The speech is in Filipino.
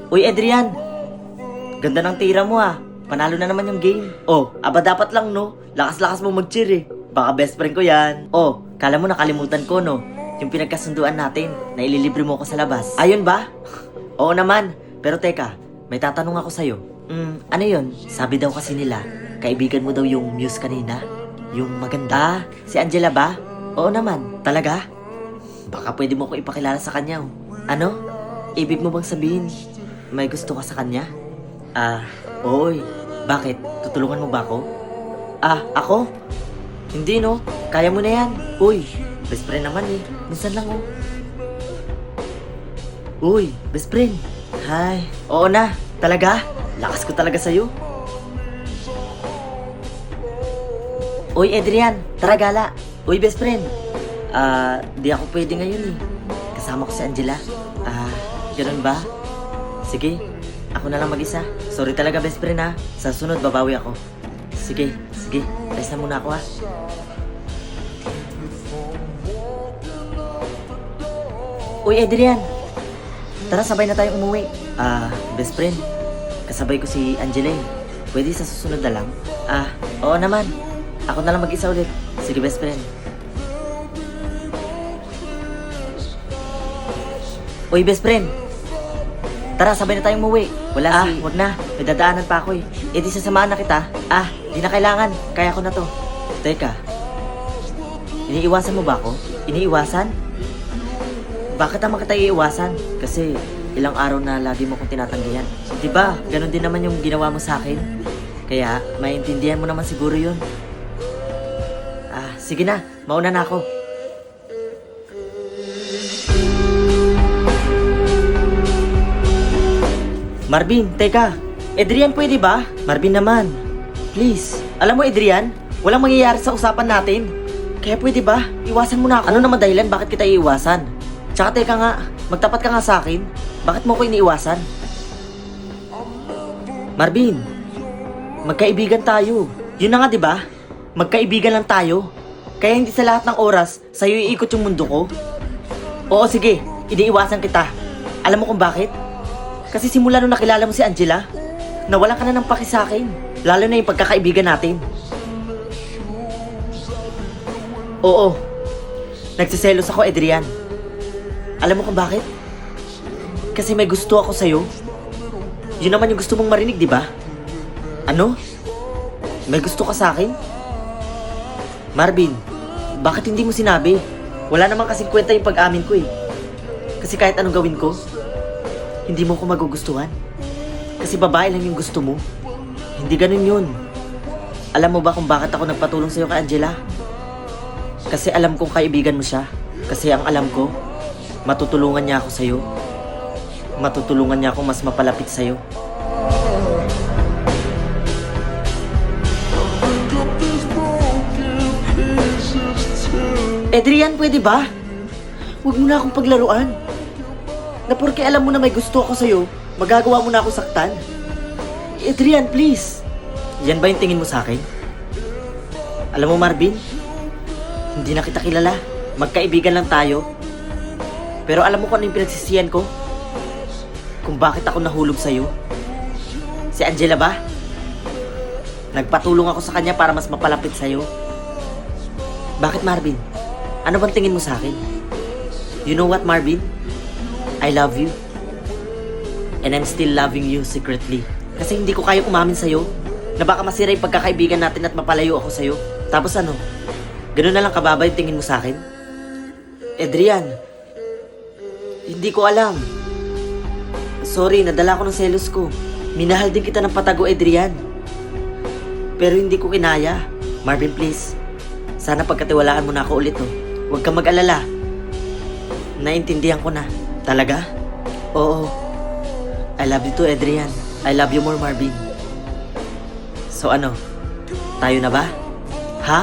Uy, Adrian! Ganda ng tira mo ah. Panalo na naman yung game. Oh, aba dapat lang no. Lakas-lakas mo mag-cheer eh. Baka best friend ko yan. Oh, kala mo nakalimutan ko no. Yung pinagkasunduan natin na ililibre mo ko sa labas. Ayun ba? Oo naman. Pero teka, may tatanong ako sa'yo. Ano yun? Sabi daw kasi nila, kaibigan mo daw yung Muse kanina. Yung maganda. Si Angela ba? Oo naman. Talaga? Baka pwede mo ko ipakilala sa kanya oh. Ano? Ibig mo bang sabihin, may gusto ka sa kanya? Oy. Bakit? Tutulungan mo ba ako? Ako? Hindi no. Kaya mo na yan. Uy, best friend naman eh. Minsan lang oh. Uy, best friend. Hi. Oo na. Talaga? Lakas ko talaga sa'yo. Uy, Adrian. Tara gala. Uy, best friend. Di ako pwede ngayon eh. Kasama ko si Angela. Ganun ba? Sige. Ako na lang mag-isa. Sorry talaga, best friend ha. Sa sunod, babawi ako. Sige. Rest na muna ako ha. Uy, Adrian. Tara, sabay na tayong umuwi. Best friend. Kasabay ko si Angela eh. Pwede sa susunod na lang? Oo naman. Ako na lang mag-isa ulit. Sige, best friend. Uy, best friend. Tara, sabay na tayong umuwi. Wag na. May dadaanan pa ako eh. E di sasamahan na kita. Di na kailangan. Kaya ko na to. Teka. Iniiwasan mo ba ako? Iniiwasan? Bakit naman kita iiwasan? Kasi ilang araw na lagi mo kong tinatanggihan. Diba? Ganon din naman yung ginawa mo sa akin. Kaya, maintindihan mo naman siguro yun. Sige na. Mauna na ako. Marvin, teka. Adrian, pwede ba? Marvin naman. Please. Alam mo, Adrian, walang mangyayari sa usapan natin. Kaya pwede ba? Iwasan mo na ako. Ano naman dahilan bakit kita iiwasan? Tsaka teka nga, magtapat ka nga sa akin. Bakit mo ko iniiwasan? Marvin, magkaibigan tayo. Yun na nga, di ba? Magkaibigan lang tayo. Kaya hindi sa lahat ng oras, sa'yo iikot yung mundo ko. Oo, sige. Iniiwasan kita. Alam mo kung bakit? Kasi simula nung nakilala mo si Angela, nawalan ka na ng paki sa akin. Lalo na yung pagkakaibigan natin. Oo. Nagsiselos ako, Adrian. Alam mo kung bakit? Kasi may gusto ako sa'yo. Yun naman yung gusto mong marinig, di ba? Ano? May gusto ka sa akin? Marvin, bakit hindi mo sinabi? Wala naman kasing kwenta yung pag-amin ko eh. Kasi kahit anong gawin ko, hindi mo ko magugustuhan. Kasi babae lang yung gusto mo. Hindi ganun yun. Alam mo ba kung bakit ako nagpatulong sa'yo kay Angela? Kasi alam kong kaibigan mo siya. Kasi ang alam ko, matutulungan niya ako sa'yo. Matutulungan niya akong mas mapalapit sa'yo. Adrian, pwede ba? Huwag mo na akong paglaruan. Na porke alam mo na may gusto ako sa'yo, magagawa mo na ako saktan. Adrian, please. Yan ba yung tingin mo sa akin? Alam mo, Marvin, hindi na kita kilala. Magkaibigan lang tayo. Pero alam mo kung ano yung pinagsisiyan ko? Kung bakit ako nahulog sa'yo? Si Angela ba? Nagpatulong ako sa kanya para mas mapalapit sa'yo. Bakit, Marvin? Ano bang tingin mo sa akin? You know what, Marvin? I love you. And I'm still loving you secretly. Kasi hindi ko kayang umamin sa'yo na baka masira yung pagkakaibigan natin at mapalayo ako sa'yo. Tapos ano? Ganun na lang kababa yung tingin mo sa akin? Adrian, hindi ko alam. Sorry, nadala ko ng selos ko. Minahal din kita ng patago, Adrian. Pero hindi ko kinaya. Marvin, please. Sana pagkatiwalaan mo na ako ulit, oh. Huwag kang mag-alala. Naintindihan ko na. Talaga? Oo. I love you too, Adrian. I love you more, Marvin. So ano? Tayo na ba? Ha?